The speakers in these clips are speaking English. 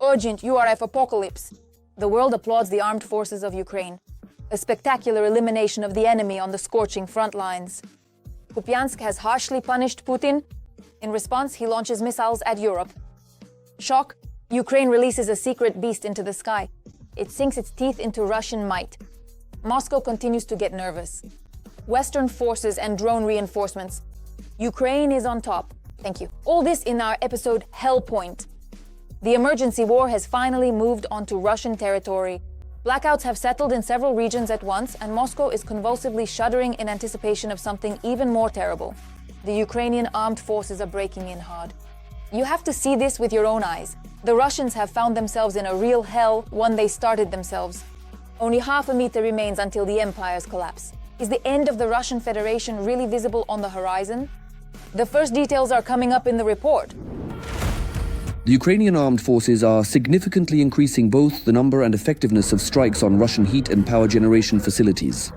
Urgent URF apocalypse. The world applauds the armed forces of Ukraine. A spectacular elimination of the enemy on the scorching front lines. Kupiansk has harshly punished Putin. In response, he launches missiles at Europe. Shock. Ukraine releases a secret beast into the sky. It sinks its teeth into Russian might. Moscow continues to get nervous. Western forces and drone reinforcements. Ukraine is on top. Thank you. All this in our episode Hellpoint. The emergency war has finally moved onto Russian territory. Blackouts have settled in several regions at once, and Moscow is convulsively shuddering in anticipation of something even more terrible. The Ukrainian armed forces are breaking in hard. You have to see this with your own eyes. The Russians have found themselves in a real hell, one they started themselves. Only half a meter remains until the empire's collapse. Is the end of the Russian Federation really visible on the horizon? The first details are coming up in the report. The Ukrainian armed forces are significantly increasing both the number and effectiveness of strikes on Russian heat and power generation facilities.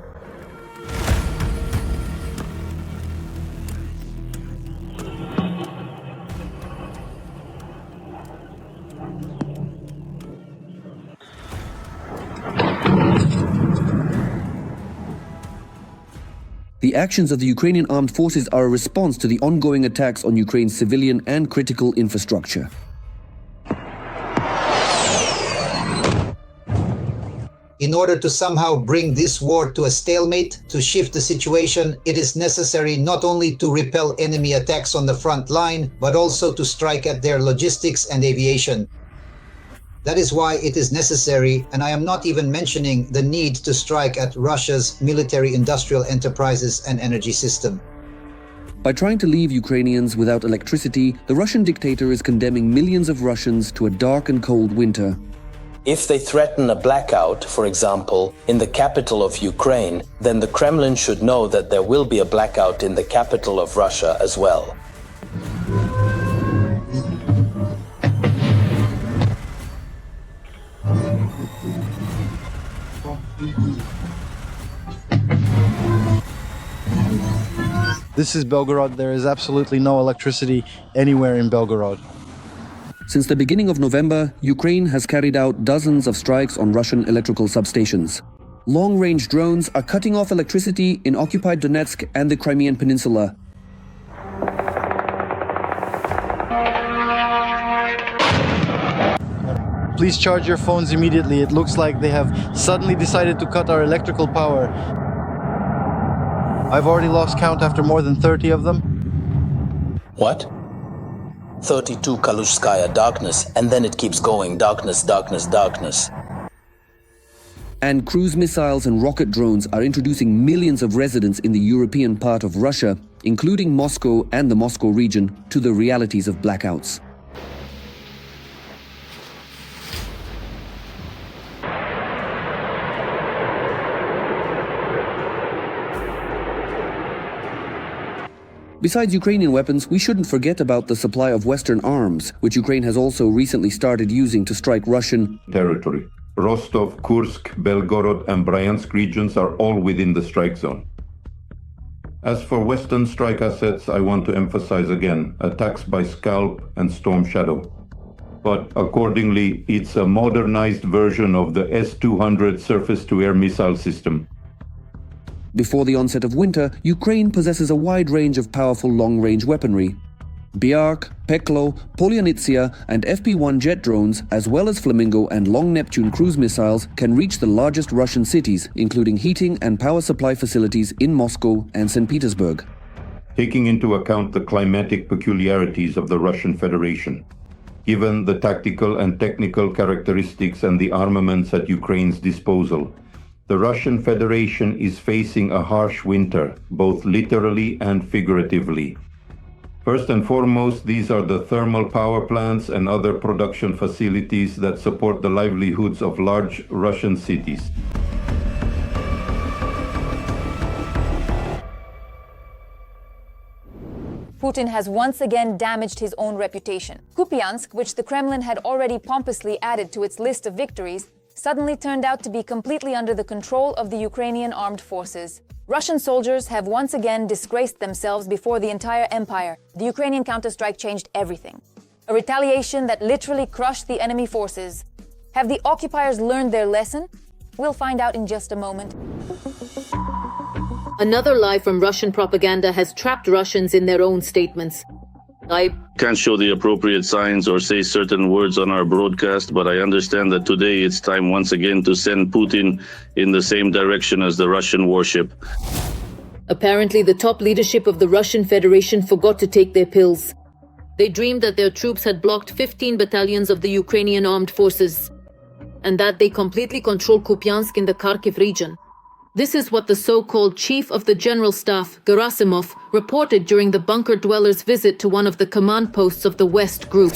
The actions of the Ukrainian armed forces are a response to the ongoing attacks on Ukraine's civilian and critical infrastructure. In order to somehow bring this war to a stalemate, to shift the situation, it is necessary not only to repel enemy attacks on the front line, but also to strike at their logistics and aviation. That is why it is necessary, and I am not even mentioning the need to strike at Russia's military-industrial enterprises and energy system. By trying to leave Ukrainians without electricity, the Russian dictator is condemning millions of Russians to a dark and cold winter. If they threaten a blackout, for example, in the capital of Ukraine, then the Kremlin should know that there will be a blackout in the capital of Russia as well. This is Belgorod. There is absolutely no electricity anywhere in Belgorod. Since the beginning of November, Ukraine has carried out dozens of strikes on Russian electrical substations. Long-range drones are cutting off electricity in occupied Donetsk and the Crimean Peninsula. Please charge your phones immediately. It looks like they have suddenly decided to cut our electrical power. I've already lost count after more than 30 of them. What? 32 Kalushskaya, darkness, and then it keeps going, darkness, darkness, darkness. And cruise missiles and rocket drones are introducing millions of residents in the European part of Russia, including Moscow and the Moscow region, to the realities of blackouts. Besides Ukrainian weapons, we shouldn't forget about the supply of Western arms, which Ukraine has also recently started using to strike Russian territory. Rostov, Kursk, Belgorod and Bryansk regions are all within the strike zone. As for Western strike assets, I want to emphasize again, attacks by Scalp and Storm Shadow. But accordingly, it's a modernized version of the S-200 surface-to-air missile system. Before the onset of winter, Ukraine possesses a wide range of powerful long-range weaponry. Byark, Peklo, Polyanitsia and FP-1 jet drones, as well as Flamingo and Long Neptune cruise missiles, can reach the largest Russian cities, including heating and power supply facilities in Moscow and St. Petersburg. Taking into account the climatic peculiarities of the Russian Federation, given the tactical and technical characteristics and the armaments at Ukraine's disposal, the Russian Federation is facing a harsh winter, both literally and figuratively. First and foremost, these are the thermal power plants and other production facilities that support the livelihoods of large Russian cities. Putin has once again damaged his own reputation. Kupiansk, which the Kremlin had already pompously added to its list of victories, suddenly turned out to be completely under the control of the Ukrainian armed forces. Russian soldiers have once again disgraced themselves before the entire empire. The Ukrainian counterstrike changed everything. a retaliation that literally crushed the enemy forces. Have the occupiers learned their lesson? We'll find out in just a moment. Another lie from Russian propaganda has trapped Russians in their own statements. I can't show the appropriate signs or say certain words on our broadcast, but I understand that today it's time once again to send Putin in the same direction as the Russian warship. Apparently, the top leadership of the Russian Federation forgot to take their pills. They dreamed that their troops had blocked 15 battalions of the Ukrainian armed forces, and that they completely control Kupiansk in the Kharkiv region. This is what the so-called Chief of the General Staff, Gerasimov, reported during the bunker dwellers' visit to one of the command posts of the West Group.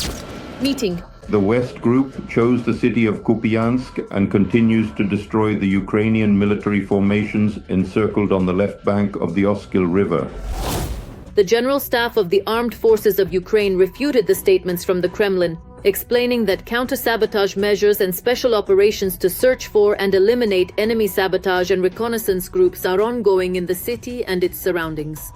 Meeting. The West Group chose the city of Kupiansk and continues to destroy the Ukrainian military formations encircled on the left bank of the Oskil River. The General Staff of the Armed Forces of Ukraine refuted the statements from the Kremlin, explaining that counter-sabotage measures and special operations to search for and eliminate enemy sabotage and reconnaissance groups are ongoing in the city and its surroundings.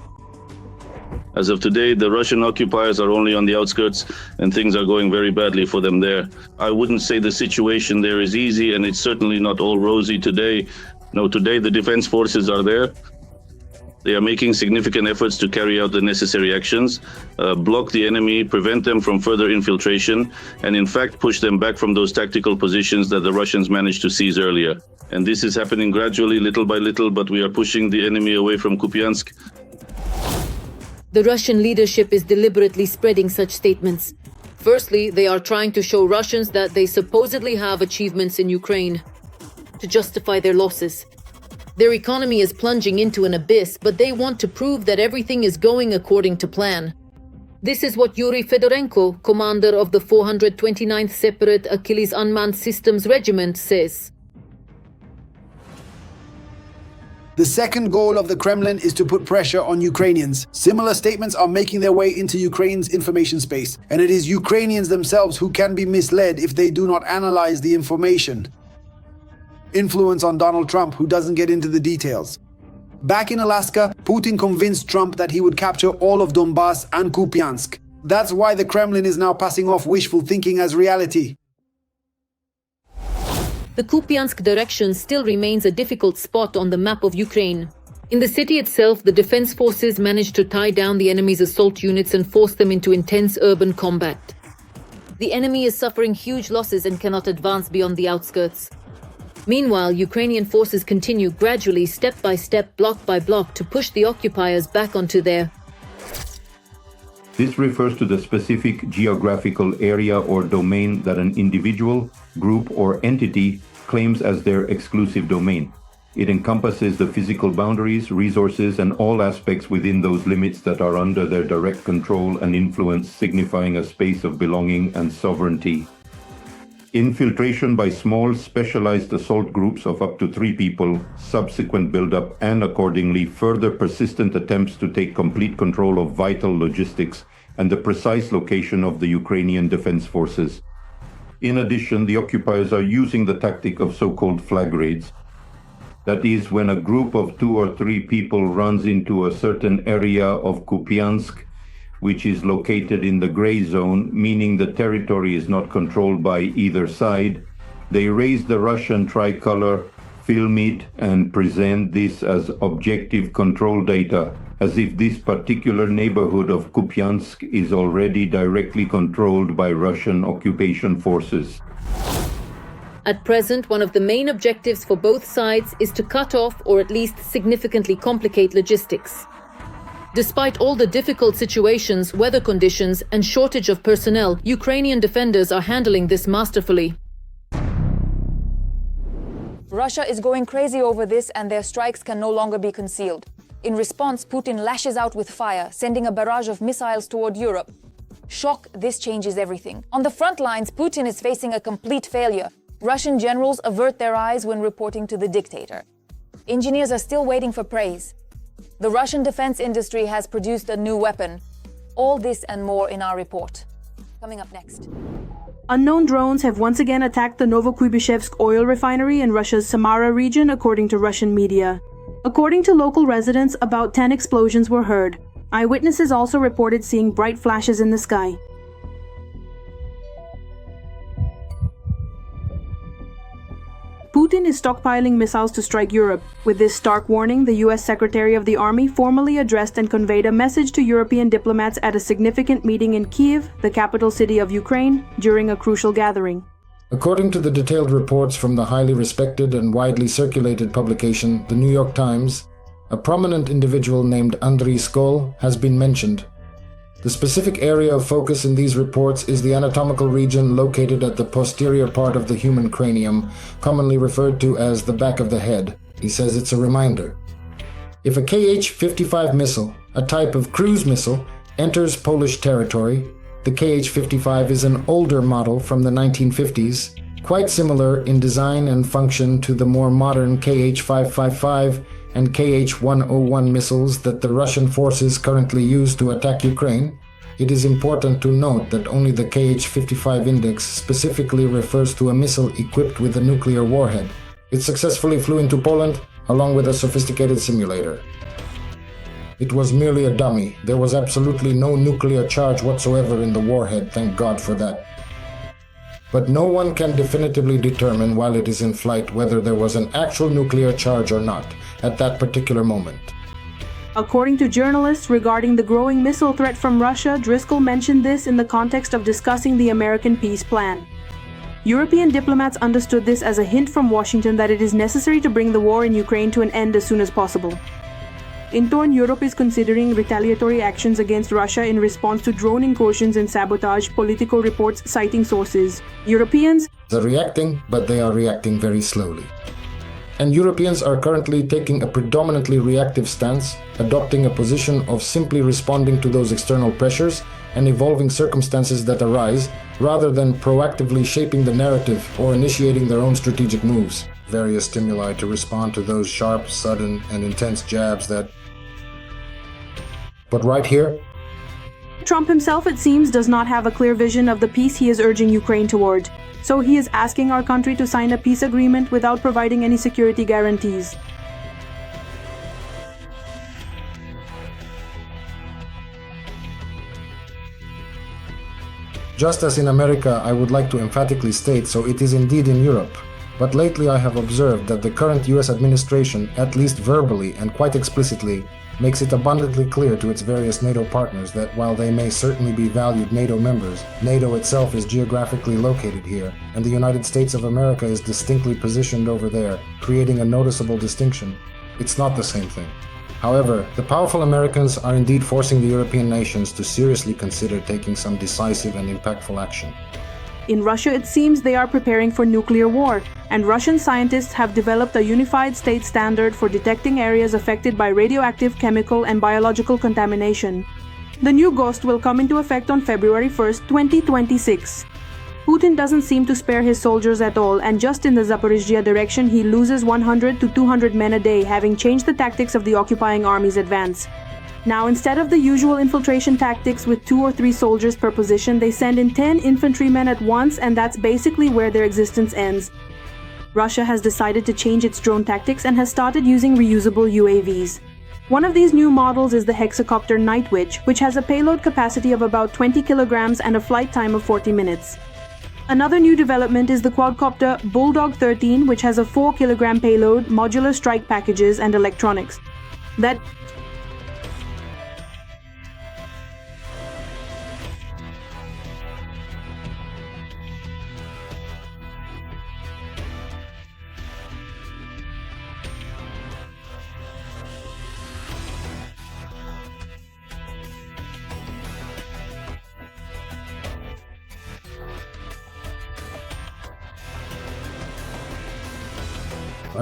As of today, the Russian occupiers are only on the outskirts and things are going very badly for them there. I wouldn't say the situation there is easy, and it's certainly not all rosy today. No, today the defense forces are there. They are making significant efforts to carry out the necessary actions, block the enemy, prevent them from further infiltration, and in fact push them back from those tactical positions that the Russians managed to seize earlier. And this is happening gradually, little by little, but we are pushing the enemy away from Kupiansk. The Russian leadership is deliberately spreading such statements. Firstly, they are trying to show Russians that they supposedly have achievements in Ukraine to justify their losses. Their economy is plunging into an abyss, but they want to prove that everything is going according to plan. This is what Yuri Fedorenko, commander of the 429th Separate Achilles Unmanned Systems Regiment, says. The second goal of the Kremlin is to put pressure on Ukrainians. Similar statements are making their way into Ukraine's information space, and it is Ukrainians themselves who can be misled if they do not analyze the information. Influence on Donald Trump, who doesn't get into the details. Back in Alaska, Putin convinced Trump that he would capture all of Donbass and Kupiansk. That's why the Kremlin is now passing off wishful thinking as reality. The Kupiansk direction still remains a difficult spot on the map of Ukraine. In the city itself, the defense forces managed to tie down the enemy's assault units and force them into intense urban combat. The enemy is suffering huge losses and cannot advance beyond the outskirts. Meanwhile, Ukrainian forces continue gradually, step by step, block by block, to push the occupiers back onto their. This refers to the specific geographical area or domain that an individual, group, or entity claims as their exclusive domain. It encompasses the physical boundaries, resources, and all aspects within those limits that are under their direct control and influence, signifying a space of belonging and sovereignty. Infiltration by small, specialized assault groups of up to 3 people, subsequent buildup, and accordingly further persistent attempts to take complete control of vital logistics and the precise location of the Ukrainian defense forces. In addition, the occupiers are using the tactic of so-called flag raids. That is, when a group of 2 or 3 people runs into a certain area of Kupiansk, which is located in the gray zone, meaning the territory is not controlled by either side, they raise the Russian tricolor, film it, and present this as objective control data, as if this particular neighborhood of Kupiansk is already directly controlled by Russian occupation forces. At present, one of the main objectives for both sides is to cut off or at least significantly complicate logistics. Despite all the difficult situations, weather conditions, and shortage of personnel, Ukrainian defenders are handling this masterfully. Russia is going crazy over this, and their strikes can no longer be concealed. In response, Putin lashes out with fire, sending a barrage of missiles toward Europe. Shock, this changes everything. On the front lines, Putin is facing a complete failure. Russian generals avert their eyes when reporting to the dictator. Engineers are still waiting for praise. The Russian defense industry has produced a new weapon. All this and more in our report. Coming up next. Unknown drones have once again attacked the Novokuybishevsk oil refinery in Russia's Samara region, according to Russian media. According to local residents, about 10 explosions were heard. Eyewitnesses also reported seeing bright flashes in the sky. Putin is stockpiling missiles to strike Europe. With this stark warning, the US Secretary of the Army formally addressed and conveyed a message to European diplomats at a significant meeting in Kyiv, the capital city of Ukraine, during a crucial gathering. According to the detailed reports from the highly respected and widely circulated publication, The New York Times, a prominent individual named Andriy Skol has been mentioned. The specific area of focus in these reports is the anatomical region located at the posterior part of the human cranium, commonly referred to as the back of the head. He says it's a reminder. If a Kh-55 missile, a type of cruise missile, enters Polish territory, the Kh-55 is an older model from the 1950s, quite similar in design and function to the more modern Kh-555 and Kh-101 missiles that the Russian forces currently use to attack Ukraine. It is important to note that only the Kh-55 index specifically refers to a missile equipped with a nuclear warhead. It successfully flew into Poland along with a sophisticated simulator. It was merely a dummy. There was absolutely no nuclear charge whatsoever in the warhead, thank God for that. But no one can definitively determine while it is in flight whether there was an actual nuclear charge or not at that particular moment. According to journalists regarding the growing missile threat from Russia, Driscoll mentioned this in the context of discussing the American peace plan. European diplomats understood this as a hint from Washington that it is necessary to bring the war in Ukraine to an end as soon as possible. In turn, Europe is considering retaliatory actions against Russia in response to drone incursions and sabotage, Politico reports citing sources. Europeans are reacting, but they are reacting very slowly. And Europeans are currently taking a predominantly reactive stance, adopting a position of simply responding to those external pressures and evolving circumstances that arise, rather than proactively shaping the narrative or initiating their own strategic moves. Various stimuli to respond to those sharp, sudden, and intense jabs that... But right here, Trump himself, it seems, does not have a clear vision of the peace he is urging Ukraine toward. So he is asking our country to sign a peace agreement without providing any security guarantees. just as in America, I would like to emphatically state, so it is indeed in Europe. But lately I have observed that the current US administration, at least verbally and quite explicitly, makes it abundantly clear to its various NATO partners that while they may certainly be valued NATO members, NATO itself is geographically located here, and the United States of America is distinctly positioned over there, creating a noticeable distinction. It's not the same thing. However, the powerful Americans are indeed forcing the European nations to seriously consider taking some decisive and impactful action. In Russia, it seems they are preparing for nuclear war, and Russian scientists have developed a unified state standard for detecting areas affected by radioactive, chemical, and biological contamination. The new GOST will come into effect on February 1, 2026. Putin doesn't seem to spare his soldiers at all, and just in the Zaporizhzhia direction he loses 100 to 200 men a day, having changed the tactics of the occupying army's advance. Now, instead of the usual infiltration tactics with 2 or 3 soldiers per position, they send in 10 infantrymen at once, and that's basically where their existence ends. Russia has decided to change its drone tactics and has started using reusable UAVs. One of these new models is the hexacopter Night Witch, which has a payload capacity of about 20 kilograms and a flight time of 40 minutes. Another new development is the quadcopter Bulldog 13, which has a 4-kilogram payload, modular strike packages, and electronics.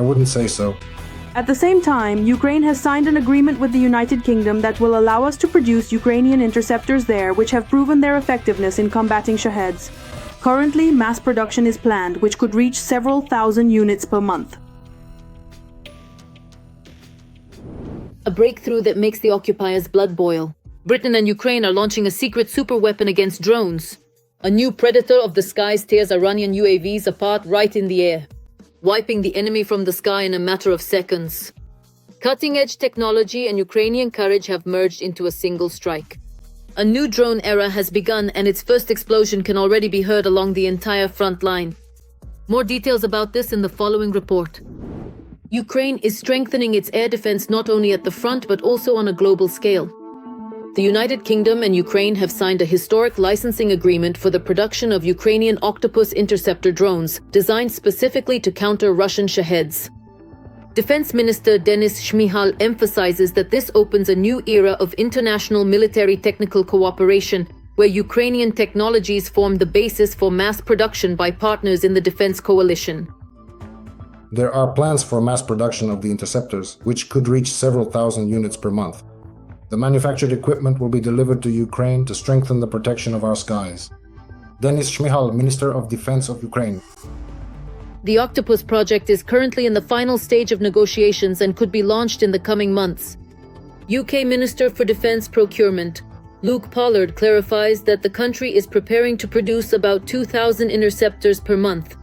I wouldn't say so. At the same time, Ukraine has signed an agreement with the United Kingdom that will allow us to produce Ukrainian interceptors there, which have proven their effectiveness in combating Shaheds. Currently, mass production is planned, which could reach several thousand units per month. A breakthrough that makes the occupiers' blood boil. Britain and Ukraine are launching a secret superweapon against drones. A new predator of the skies tears Iranian UAVs apart right in the air, wiping the enemy from the sky in a matter of seconds. Cutting-edge technology and Ukrainian courage have merged into a single strike. A new drone era has begun, and its first explosion can already be heard along the entire front line. More details about this in the following report. Ukraine is strengthening its air defense not only at the front but also on a global scale. The United Kingdom and Ukraine have signed a historic licensing agreement for the production of Ukrainian Octopus interceptor drones, designed specifically to counter Russian Shaheds. Defense Minister Denis Shmyhal emphasizes that this opens a new era of international military technical cooperation, where Ukrainian technologies form the basis for mass production by partners in the defense coalition. There are plans for mass production of the interceptors, which could reach several thousand units per month. The manufactured equipment will be delivered to Ukraine to strengthen the protection of our skies. Denis Shmyhal, Minister of Defense of Ukraine. The Octopus project is currently in the final stage of negotiations and could be launched in the coming months. UK Minister for Defense Procurement, Luke Pollard, clarifies that the country is preparing to produce about 2,000 interceptors per month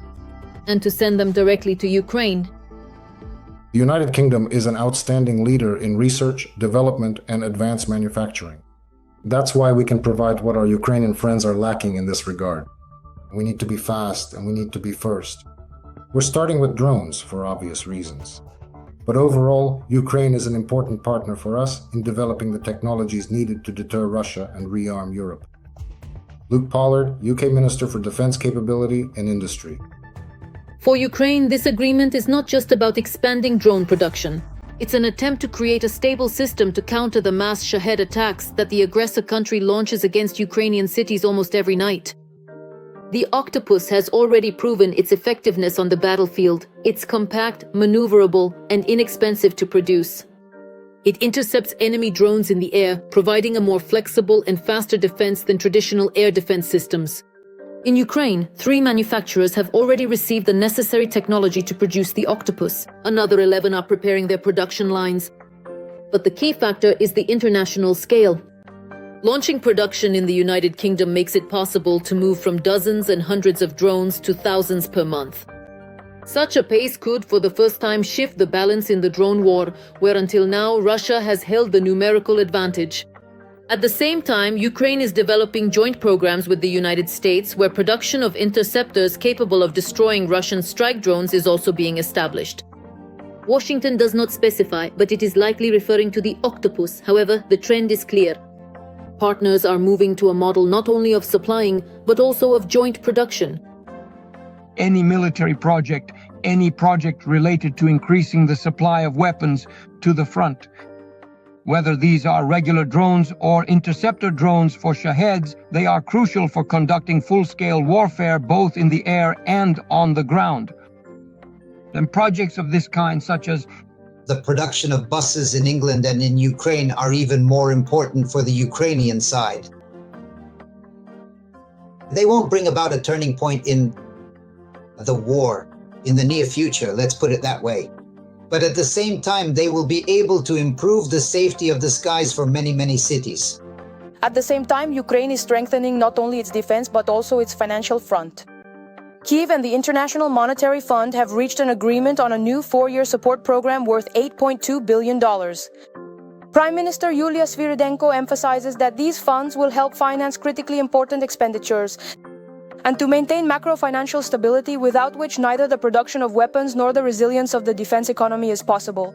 and to send them directly to Ukraine. The United Kingdom is an outstanding leader in research, development, and advanced manufacturing. That's why we can provide what our Ukrainian friends are lacking in this regard. We need to be fast and we need to be first. We're starting with drones for obvious reasons. But overall, Ukraine is an important partner for us in developing the technologies needed to deter Russia and rearm Europe. Luke Pollard, UK Minister for Defense Capability and Industry. For Ukraine, this agreement is not just about expanding drone production. It's an attempt to create a stable system to counter the mass Shahed attacks that the aggressor country launches against Ukrainian cities almost every night. The Octopus has already proven its effectiveness on the battlefield. It's compact, maneuverable, and inexpensive to produce. It intercepts enemy drones in the air, providing a more flexible and faster defense than traditional air defense systems. In Ukraine, 3 manufacturers have already received the necessary technology to produce the Octopus. Another 11 are preparing their production lines. But the key factor is the international scale. Launching production in the United Kingdom makes it possible to move from dozens and hundreds of drones to thousands per month. Such a pace could, for the first time, shift the balance in the drone war, where until now Russia has held the numerical advantage. At the same time, Ukraine is developing joint programs with the United States, where production of interceptors capable of destroying Russian strike drones is also being established. Washington does not specify, but it is likely referring to the Octopus. However, the trend is clear. Partners are moving to a model not only of supplying, but also of joint production. Any military project, any project related to increasing the supply of weapons to the front, whether these are regular drones or interceptor drones for Shaheds, they are crucial for conducting full-scale warfare both in the air and on the ground. And projects of this kind, such as the production of buses in England and in Ukraine, are even more important for the Ukrainian side. They won't bring about a turning point in the war in the near future, let's put it that way. But at the same time, they will be able to improve the safety of the skies for many, many cities. At the same time, Ukraine is strengthening not only its defense but also its financial front. Kyiv and the International Monetary Fund have reached an agreement on a new 4-year support program worth $8.2 billion. Prime Minister Yulia Sviridenko emphasizes that these funds will help finance critically important expenditures and to maintain macro-financial stability, without which neither the production of weapons nor the resilience of the defense economy is possible.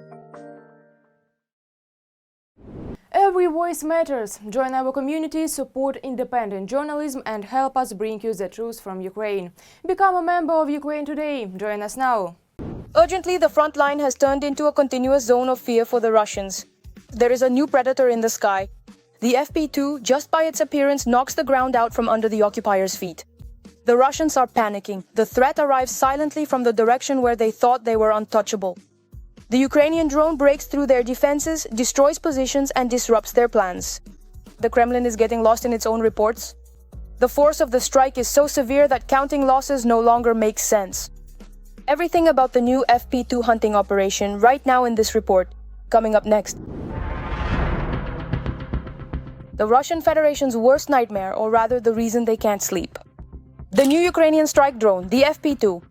Every voice matters. Join our community, support independent journalism and help us bring you the truth from Ukraine. Become a member of Ukraine today. Join us now. Urgently, the front line has turned into a continuous zone of fear for the Russians. There is a new predator in the sky. The FP2, just by its appearance, knocks the ground out from under the occupiers' feet. The Russians are panicking. The threat arrives silently from the direction where they thought they were untouchable. The Ukrainian drone breaks through their defenses, destroys positions, and disrupts their plans. The Kremlin is getting lost in its own reports. The force of the strike is so severe that counting losses no longer makes sense. Everything about the new FP2 hunting operation right now in this report, coming up next. The Russian Federation's worst nightmare, or rather the reason they can't sleep. The new Ukrainian strike drone, the FP2.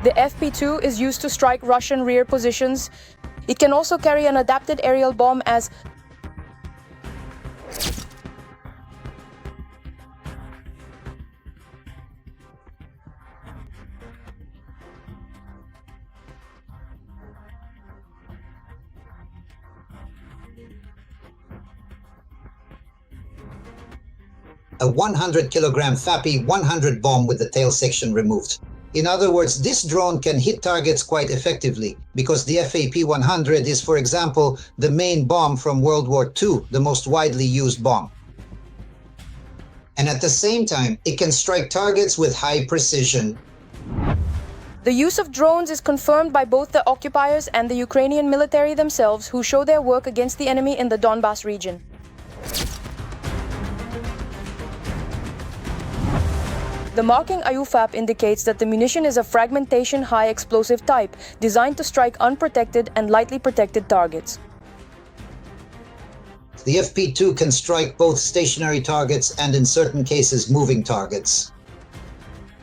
The FP2 is used to strike Russian rear positions. It can also carry an adapted aerial bomb as a 100-kilogram FAPI 100 bomb with the tail section removed. In other words, this drone can hit targets quite effectively because the FAP-100 is, for example, the main bomb from World War II, the most widely used bomb. And at the same time, it can strike targets with high precision. The use of drones is confirmed by both the occupiers and the Ukrainian military themselves, who show their work against the enemy in the Donbas region. The marking IUFAP indicates that the munition is a fragmentation high explosive type, designed to strike unprotected and lightly protected targets. The FP2 can strike both stationary targets and, in certain cases, moving targets.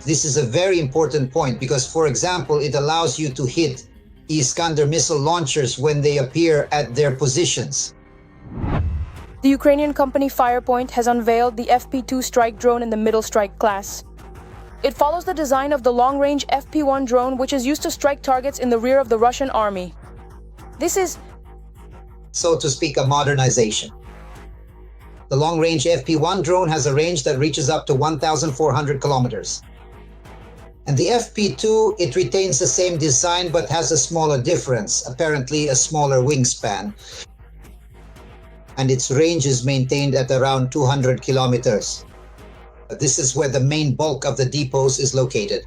This is a very important point because, for example, it allows you to hit Iskander missile launchers when they appear at their positions. The Ukrainian company Firepoint has unveiled the FP2 strike drone in the middle strike class. It follows the design of the long-range FP1 drone, which is used to strike targets in the rear of the Russian army. This is, so to speak, a modernization. The long-range FP1 drone has a range that reaches up to 1,400 kilometers. And the FP2, it retains the same design but has a smaller difference, apparently a smaller wingspan. And its range is maintained at around 200 kilometers. This is where the main bulk of the depots is located.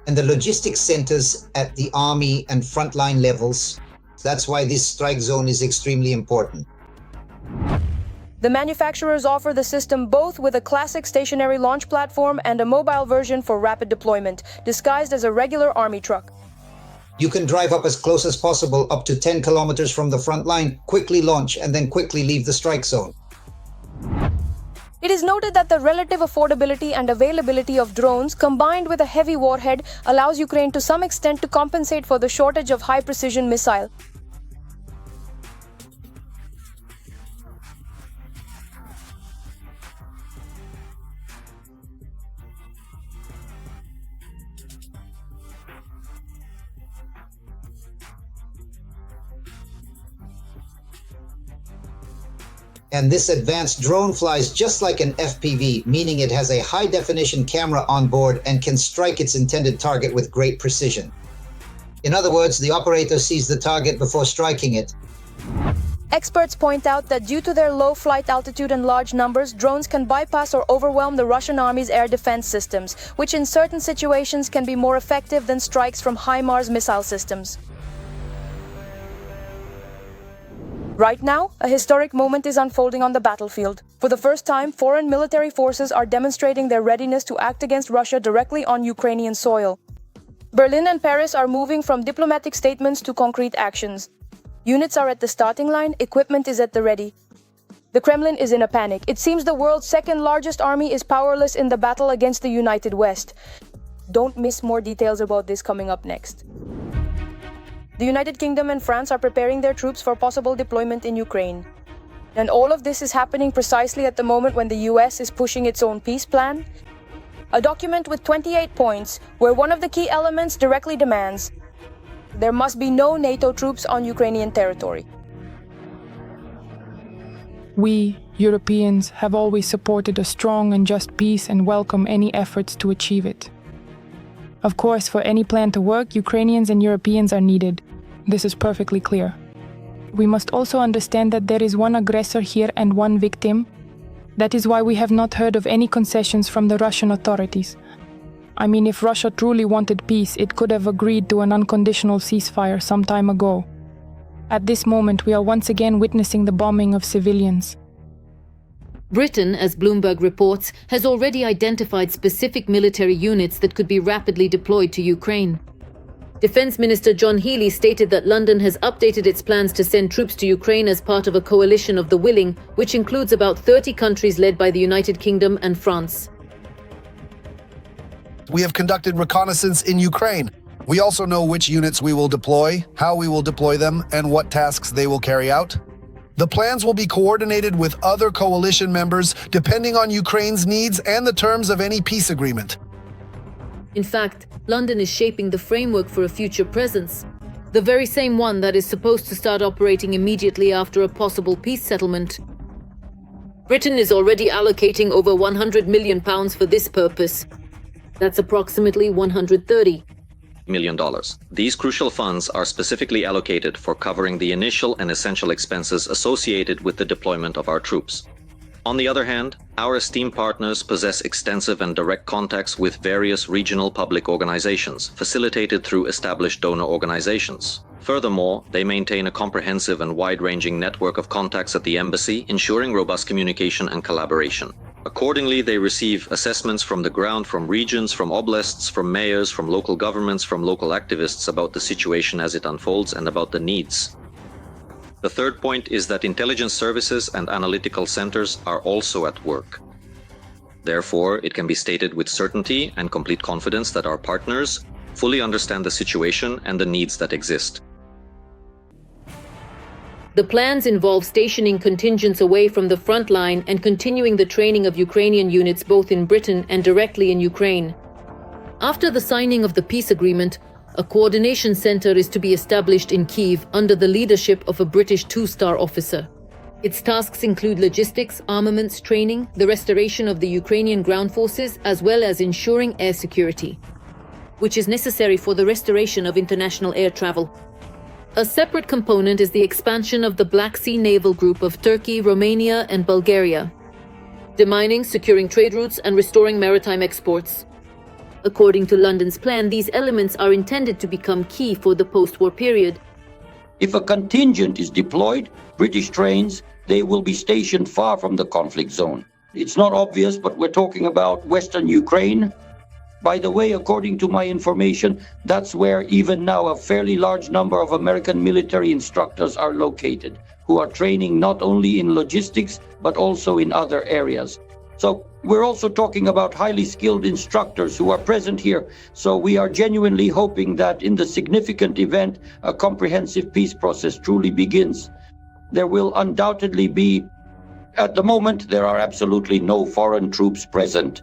And the logistics centers at the army and frontline levels. That's why this strike zone is extremely important. The manufacturers offer the system both with a classic stationary launch platform and a mobile version for rapid deployment, disguised as a regular army truck. You can drive up as close as possible, up to 10 kilometers from the front line, quickly launch, and then quickly leave the strike zone. It is noted that the relative affordability and availability of drones, combined with a heavy warhead, allows Ukraine to some extent to compensate for the shortage of high-precision missile. And this advanced drone flies just like an FPV, meaning it has a high-definition camera on board and can strike its intended target with great precision. In other words, the operator sees the target before striking it. Experts point out that due to their low flight altitude and large numbers, drones can bypass or overwhelm the Russian army's air defense systems, which in certain situations can be more effective than strikes from HIMARS missile systems. Right now, a historic moment is unfolding on the battlefield. For the first time, foreign military forces are demonstrating their readiness to act against Russia directly on Ukrainian soil. Berlin and Paris are moving from diplomatic statements to concrete actions. Units are at the starting line, equipment is at the ready. The Kremlin is in a panic. It seems the world's second largest army is powerless in the battle against the United West. Don't miss more details about this coming up next. The United Kingdom and France are preparing their troops for possible deployment in Ukraine. And all of this is happening precisely at the moment when the US is pushing its own peace plan. A document with 28 points, where one of the key elements directly demands there must be no NATO troops on Ukrainian territory. We, Europeans, have always supported a strong and just peace and welcome any efforts to achieve it. Of course, for any plan to work, Ukrainians and Europeans are needed. This is perfectly clear. We must also understand that there is one aggressor here and one victim. That is why we have not heard of any concessions from the Russian authorities. I mean, if Russia truly wanted peace, it could have agreed to an unconditional ceasefire some time ago. At this moment, we are once again witnessing the bombing of civilians. Britain, as Bloomberg reports, has already identified specific military units that could be rapidly deployed to Ukraine. Defense Minister John Healey stated that London has updated its plans to send troops to Ukraine as part of a coalition of the willing, which includes about 30 countries led by the United Kingdom and France. We have conducted reconnaissance in Ukraine. We also know which units we will deploy, how we will deploy them, and what tasks they will carry out. The plans will be coordinated with other coalition members depending on Ukraine's needs and the terms of any peace agreement. In fact, London is shaping the framework for a future presence, the very same one that is supposed to start operating immediately after a possible peace settlement. Britain is already allocating over £100 million for this purpose. That's approximately $130 million. These crucial funds are specifically allocated for covering the initial and essential expenses associated with the deployment of our troops. On the other hand, our esteemed partners possess extensive and direct contacts with various regional public organizations, facilitated through established donor organizations. Furthermore, they maintain a comprehensive and wide-ranging network of contacts at the embassy, ensuring robust communication and collaboration. Accordingly, they receive assessments from the ground, from regions, from oblasts, from mayors, from local governments, from local activists about the situation as it unfolds and about the needs. The third point is that intelligence services and analytical centers are also at work. Therefore, it can be stated with certainty and complete confidence that our partners fully understand the situation and the needs that exist. The plans involve stationing contingents away from the front line and continuing the training of Ukrainian units both in Britain and directly in Ukraine. After the signing of the peace agreement, a coordination center is to be established in Kyiv under the leadership of a British two-star officer. Its tasks include logistics, armaments, training, the restoration of the Ukrainian ground forces, as well as ensuring air security, which is necessary for the restoration of international air travel. A separate component is the expansion of the Black Sea Naval Group of Turkey, Romania, and Bulgaria, demining, securing trade routes, and restoring maritime exports. According to London's plan, these elements are intended to become key for the post-war period. If a contingent is deployed, British trains, they will be stationed far from the conflict zone. It's not obvious, but we're talking about Western Ukraine. By the way, according to my information, that's where even now a fairly large number of American military instructors are located, who are training not only in logistics, but also in other areas. So we're also talking about highly skilled instructors who are present here. So we are genuinely hoping that in the significant event, a comprehensive peace process truly begins. There will undoubtedly be, at the moment, there are absolutely no foreign troops present.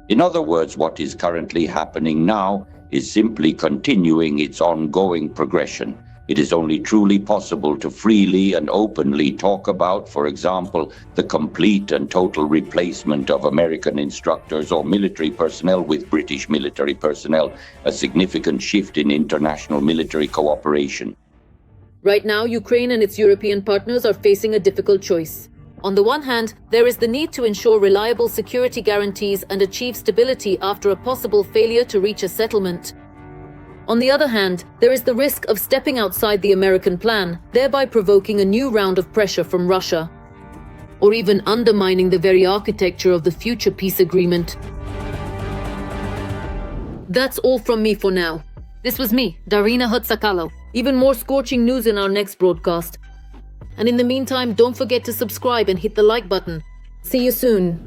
In other words, what is currently happening now is simply continuing its ongoing progression. It is only truly possible to freely and openly talk about, for example, the complete and total replacement of American instructors or military personnel with British military personnel, a significant shift in international military cooperation. Right now, Ukraine and its European partners are facing a difficult choice. On the one hand, there is the need to ensure reliable security guarantees and achieve stability after a possible failure to reach a settlement. On the other hand, there is the risk of stepping outside the American plan, thereby provoking a new round of pressure from Russia, or even undermining the very architecture of the future peace agreement. That's all from me for now. This was me, Darina Hutsakalo. Even more scorching news in our next broadcast. And in the meantime, don't forget to subscribe and hit the like button. See you soon.